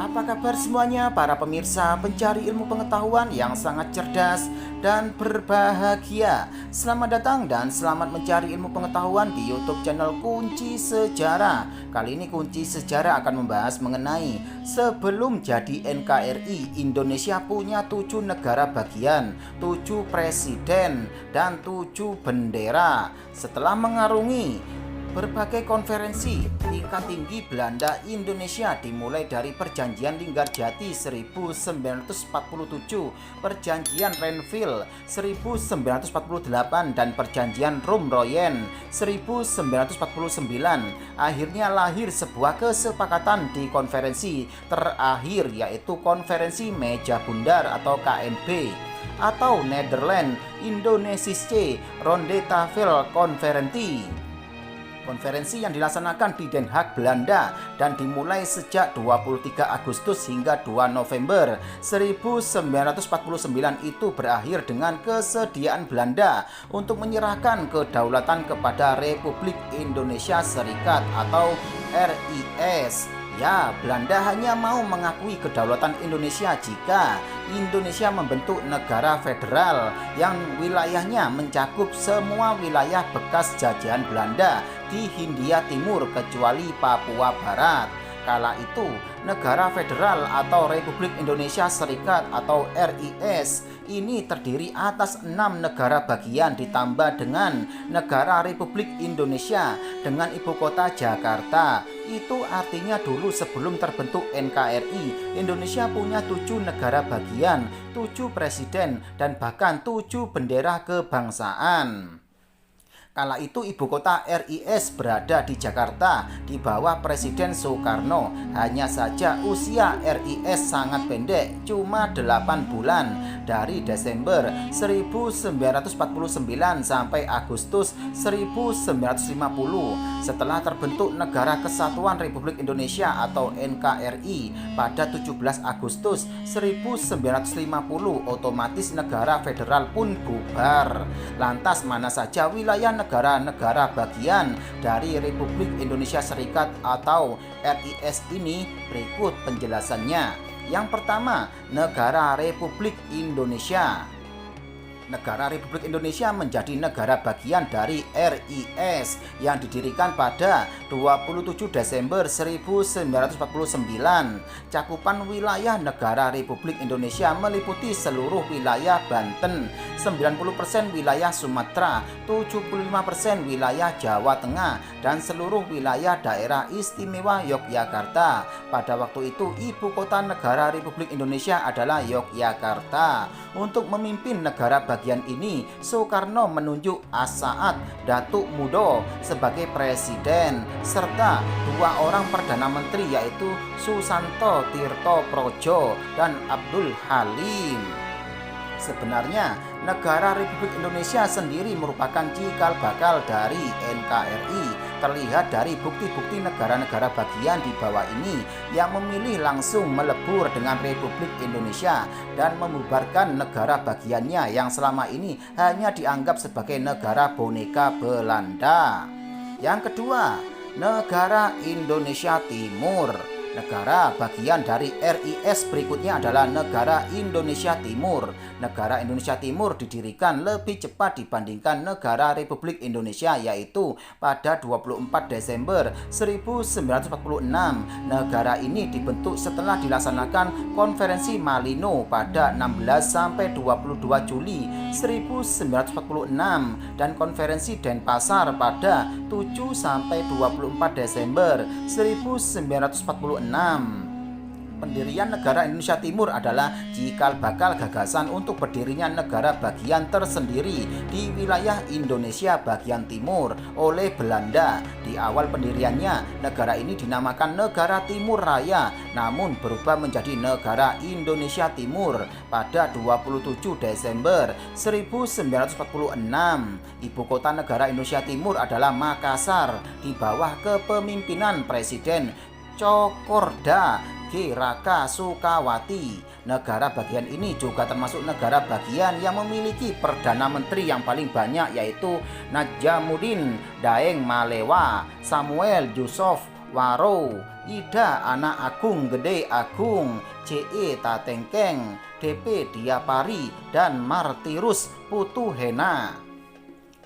Apa kabar semuanya para pemirsa pencari ilmu pengetahuan yang sangat cerdas dan berbahagia. Selamat datang dan selamat mencari ilmu pengetahuan di YouTube channel Kunci Sejarah. Kali ini Kunci Sejarah akan membahas mengenai sebelum jadi NKRI, Indonesia punya 7 negara bagian, 7 presiden, dan 7 bendera. Setelah mengarungi berbagai konferensi tingkat tinggi Belanda Indonesia, dimulai dari Perjanjian Linggarjati 1947, Perjanjian Renville 1948, dan Perjanjian Roem-Royen 1949. Akhirnya lahir sebuah kesepakatan di konferensi terakhir, yaitu Konferensi Meja Bundar atau KMB, atau Nederland Indonesische Rondetafel Conferentie. Konferensi yang dilaksanakan di Den Haag, Belanda, dan dimulai sejak 23 Agustus hingga 2 November 1949 itu berakhir dengan kesediaan Belanda untuk menyerahkan kedaulatan kepada Republik Indonesia Serikat atau RIS. Ya, Belanda hanya mau mengakui kedaulatan Indonesia jika Indonesia membentuk negara federal yang wilayahnya mencakup semua wilayah bekas jajahan Belanda di Hindia Timur kecuali Papua Barat. Kala itu, negara federal atau Republik Indonesia Serikat atau RIS ini terdiri atas 6 negara bagian ditambah dengan negara Republik Indonesia dengan ibu kota Jakarta. Itu artinya dulu sebelum terbentuk NKRI, Indonesia punya 7 negara bagian, 7 presiden, dan bahkan 7 bendera kebangsaan. Kala itu ibu kota RIS berada di Jakarta di bawah Presiden Soekarno. Hanya saja usia RIS sangat pendek, cuma 8 bulan, dari Desember 1949 sampai Agustus 1950. Setelah terbentuk Negara Kesatuan Republik Indonesia atau NKRI pada 17 Agustus 1950, otomatis negara federal pun bubar. Lantas mana saja wilayah negara-negara bagian dari Republik Indonesia Serikat atau RIS ini? Berikut penjelasannya. Yang pertama, negara Republik Indonesia. Negara Republik Indonesia menjadi negara bagian dari RIS yang didirikan pada 27 Desember 1949. Cakupan wilayah negara Republik Indonesia meliputi seluruh wilayah Banten, 90% wilayah Sumatera, 75% wilayah Jawa Tengah, dan seluruh wilayah daerah istimewa Yogyakarta. Pada waktu itu, ibu kota negara Republik Indonesia adalah Yogyakarta. Untuk memimpin negara bagian ini, Soekarno menunjuk As-Saad Datuk Mudo sebagai presiden, serta 2 orang perdana menteri yaitu Susanto Tirto Projo dan Abdul Halim. Sebenarnya, negara Republik Indonesia sendiri merupakan cikal bakal dari NKRI. Terlihat dari bukti-bukti negara-negara bagian di bawah ini yang memilih langsung melebur dengan Republik Indonesia dan membubarkan negara bagiannya yang selama ini hanya dianggap sebagai negara boneka Belanda. Yang kedua, negara Indonesia Timur. Negara bagian dari RIS berikutnya adalah negara Indonesia Timur. Negara Indonesia Timur didirikan lebih cepat dibandingkan negara Republik Indonesia, yaitu pada 24 Desember 1946. Negara ini dibentuk setelah dilaksanakan Konferensi Malino pada 16 sampai 22 Juli 1946 dan Konferensi Denpasar pada 7 sampai 24 Desember 1946. Pendirian negara Indonesia Timur adalah cikal bakal gagasan untuk berdirinya negara bagian tersendiri di wilayah Indonesia bagian timur oleh Belanda. Di awal pendiriannya, negara ini dinamakan Negara Timur Raya, namun berubah menjadi Negara Indonesia Timur pada 27 Desember 1946. Ibu kota negara Indonesia Timur adalah Makassar di bawah kepemimpinan Presiden Cokorda Geraka Sukawati. Negara bagian ini juga termasuk negara bagian yang memiliki Perdana Menteri yang paling banyak, yaitu Najamuddin Daeng Malewa, Samuel Yusuf Waro, Ida anak Agung Gede Agung, CE Tatengkeng, DP Diapari, dan Martirus Putu Hena.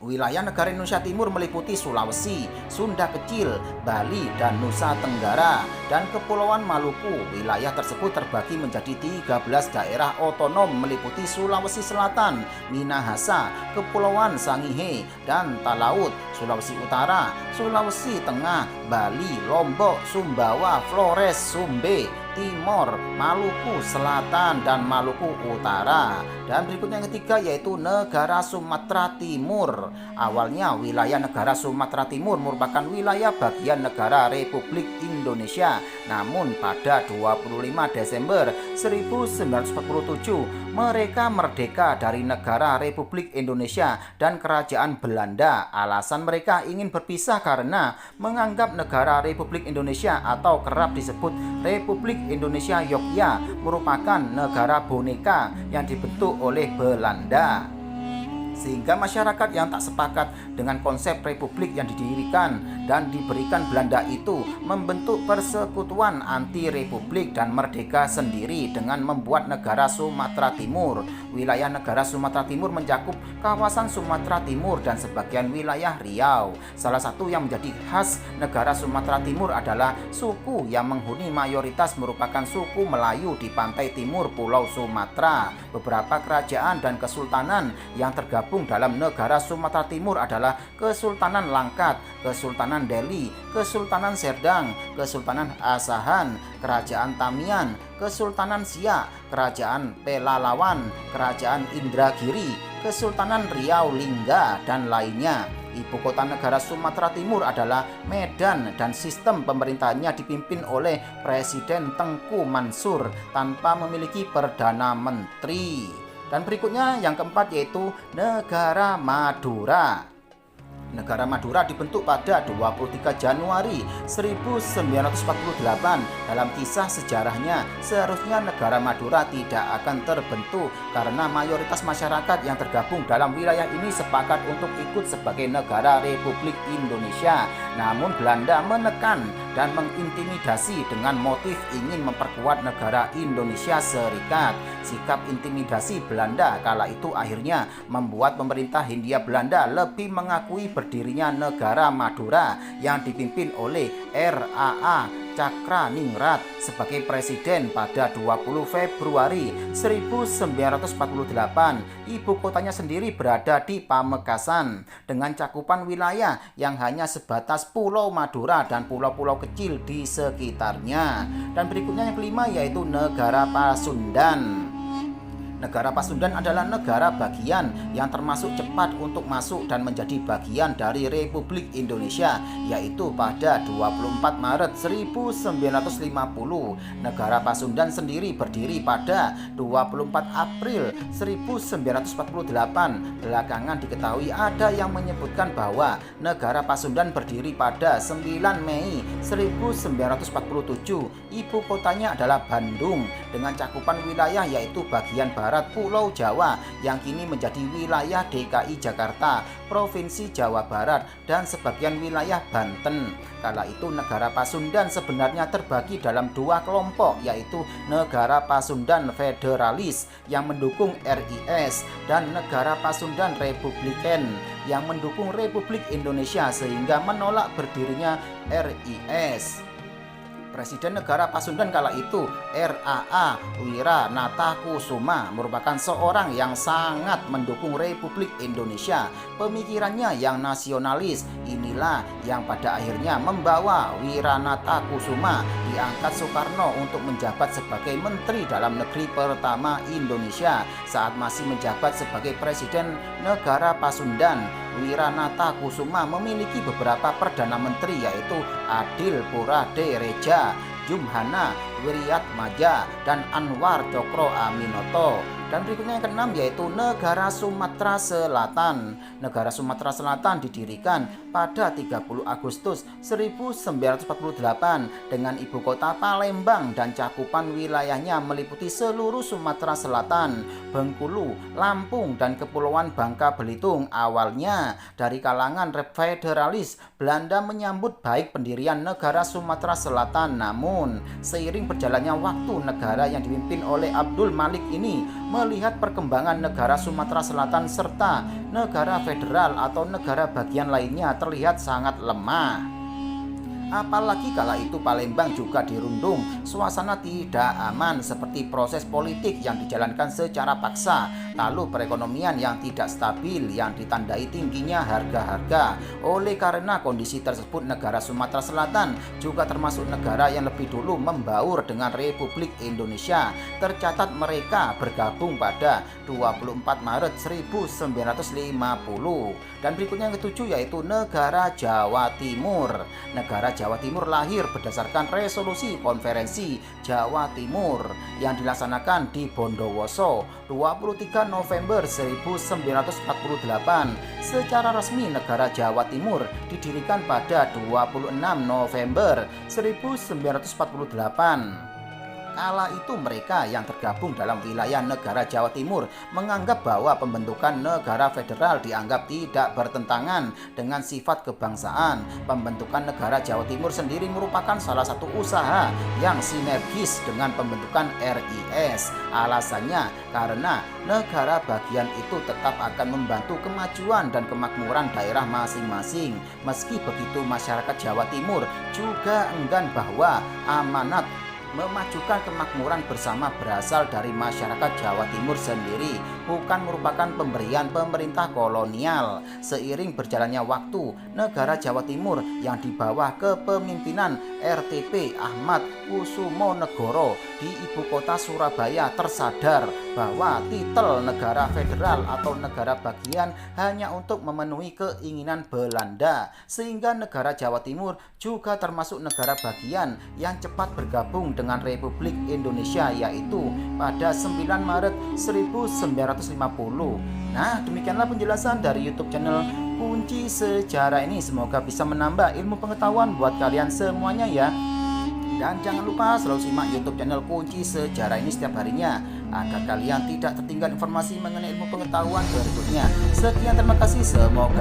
Wilayah negara Indonesia Timur meliputi Sulawesi, Sunda Kecil, Bali, dan Nusa Tenggara, dan Kepulauan Maluku. Wilayah tersebut terbagi menjadi 13 daerah otonom meliputi Sulawesi Selatan, Minahasa, Kepulauan Sangihe, dan Talaut, Sulawesi Utara, Sulawesi Tengah, Bali, Lombok, Sumbawa, Flores, Sumbe, Timor, Maluku Selatan, dan Maluku Utara. Dan berikutnya yang ketiga yaitu negara Sumatera Timur. Awalnya wilayah negara Sumatera Timur merupakan wilayah bagian negara Republik Indonesia. Namun pada 25 Desember 1947 mereka merdeka dari negara Republik Indonesia dan Kerajaan Belanda. Alasan mereka ingin berpisah karena menganggap negara Republik Indonesia atau kerap disebut Republik Indonesia Yogyakarta merupakan negara boneka yang dibentuk oleh Belanda, sehingga masyarakat yang tak sepakat dengan konsep republik yang didirikan dan diberikan Belanda itu membentuk persekutuan anti republik dan merdeka sendiri dengan membuat negara Sumatera Timur. Wilayah negara Sumatera Timur mencakup kawasan Sumatera Timur dan sebagian wilayah Riau. Salah satu yang menjadi khas negara Sumatera Timur adalah suku yang menghuni mayoritas merupakan suku Melayu di pantai timur Pulau Sumatera. Beberapa kerajaan dan kesultanan yang tergabung dalam negara Sumatera Timur adalah Kesultanan Langkat, Kesultanan Delhi, Kesultanan Serdang, Kesultanan Asahan, Kerajaan Tamiang, Kesultanan Siak, Kerajaan Pelalawan, Kerajaan Indragiri, Kesultanan Riau Lingga, dan lainnya. Ibu kota negara Sumatera Timur adalah Medan dan sistem pemerintahannya dipimpin oleh Presiden Tengku Mansur tanpa memiliki Perdana Menteri. Dan berikutnya yang keempat yaitu negara Madura. Negara Madura dibentuk pada 23 Januari 1948. Dalam kisah sejarahnya, seharusnya negara Madura tidak akan terbentuk karena mayoritas masyarakat yang tergabung dalam wilayah ini sepakat untuk ikut sebagai negara Republik Indonesia. Namun Belanda menekan dan mengintimidasi dengan motif ingin memperkuat negara Indonesia Serikat. Sikap intimidasi Belanda kala itu akhirnya membuat pemerintah Hindia Belanda lebih mengakui berdirinya negara Madura yang dipimpin oleh R.A.A. Cakraningrat sebagai presiden pada 20 Februari 1948. Ibu kotanya sendiri berada di Pamekasan dengan cakupan wilayah yang hanya sebatas Pulau Madura dan pulau-pulau kecil di sekitarnya. Dan berikutnya yang kelima yaitu negara Pasundan. Negara Pasundan adalah negara bagian yang termasuk cepat untuk masuk dan menjadi bagian dari Republik Indonesia, yaitu pada 24 Maret 1950. Negara Pasundan sendiri berdiri pada 24 April 1948. Belakangan diketahui ada yang menyebutkan bahwa negara Pasundan berdiri pada 9 Mei 1947. Ibu kotanya adalah Bandung dengan cakupan wilayah yaitu bagian barat Pulau Jawa yang kini menjadi wilayah DKI Jakarta, Provinsi Jawa Barat, dan sebagian wilayah Banten. Kala itu negara Pasundan sebenarnya terbagi dalam dua kelompok, yaitu negara Pasundan Federalis yang mendukung RIS dan negara Pasundan Republikan yang mendukung Republik Indonesia sehingga menolak berdirinya RIS. Presiden negara Pasundan kala itu, R.A.A. Wiranatakusuma, merupakan seorang yang sangat mendukung Republik Indonesia. Pemikirannya yang nasionalis inilah yang pada akhirnya membawa Wiranatakusuma diangkat Soekarno untuk menjabat sebagai Menteri Dalam Negeri pertama Indonesia. Saat masih menjabat sebagai Presiden negara Pasundan, Wiranatakusuma memiliki beberapa Perdana Menteri yaitu Adil Purade Reja, Jumhana Wiriatmaja, dan Anwar Cokro Aminoto. Dan berikutnya yang keenam yaitu negara Sumatera Selatan. Negara Sumatera Selatan didirikan pada 30 Agustus 1948 dengan ibu kota Palembang dan cakupan wilayahnya meliputi seluruh Sumatera Selatan, Bengkulu, Lampung, dan Kepulauan Bangka Belitung. Awalnya dari kalangan federalis, Belanda menyambut baik pendirian negara Sumatera Selatan. Namun, seiring berjalannya waktu, negara yang dipimpin oleh Abdul Malik ini melihat perkembangan negara Sumatera Selatan serta negara federal atau negara bagian lainnya terlihat sangat lemah. Apalagi kala itu Palembang juga dirundung suasana tidak aman seperti proses politik yang dijalankan secara paksa, lalu perekonomian yang tidak stabil yang ditandai tingginya harga-harga. Oleh karena kondisi tersebut, negara Sumatera Selatan juga termasuk negara yang lebih dulu membaur dengan Republik Indonesia. Tercatat mereka bergabung pada 24 Maret 1950. Dan berikutnya yang ketujuh yaitu negara Jawa Timur. Negara Jawa Timur lahir berdasarkan resolusi Konferensi Jawa Timur yang dilaksanakan di Bondowoso 23 November 1948. Secara resmi negara Jawa Timur didirikan pada 26 November 1948. Kala itu mereka yang tergabung dalam wilayah negara Jawa Timur menganggap bahwa pembentukan negara federal dianggap tidak bertentangan dengan sifat kebangsaan. Pembentukan negara Jawa Timur sendiri merupakan salah satu usaha yang sinergis dengan pembentukan RIS. Alasannya karena negara bagian itu tetap akan membantu kemajuan dan kemakmuran daerah masing-masing. Meski begitu, masyarakat Jawa Timur juga enggan bahwa amanat memajukan kemakmuran bersama berasal dari masyarakat Jawa Timur sendiri, bukan merupakan pemberian pemerintah kolonial. Seiring berjalannya waktu, negara Jawa Timur yang di bawah kepemimpinan RTP Ahmad Kusumonegoro di ibu kota Surabaya tersadar bahwa titel negara federal atau negara bagian hanya untuk memenuhi keinginan Belanda, sehingga negara Jawa Timur juga termasuk negara bagian yang cepat bergabung dengan Republik Indonesia, yaitu pada 9 Maret 1950. Nah, demikianlah penjelasan dari YouTube channel Kunci Sejarah ini. Semoga bisa menambah ilmu pengetahuan buat kalian semuanya ya. Dan jangan lupa selalu simak YouTube channel Kunci Sejarah ini setiap harinya agar kalian tidak tertinggal informasi mengenai ilmu pengetahuan berikutnya. Sekian, terima kasih, semoga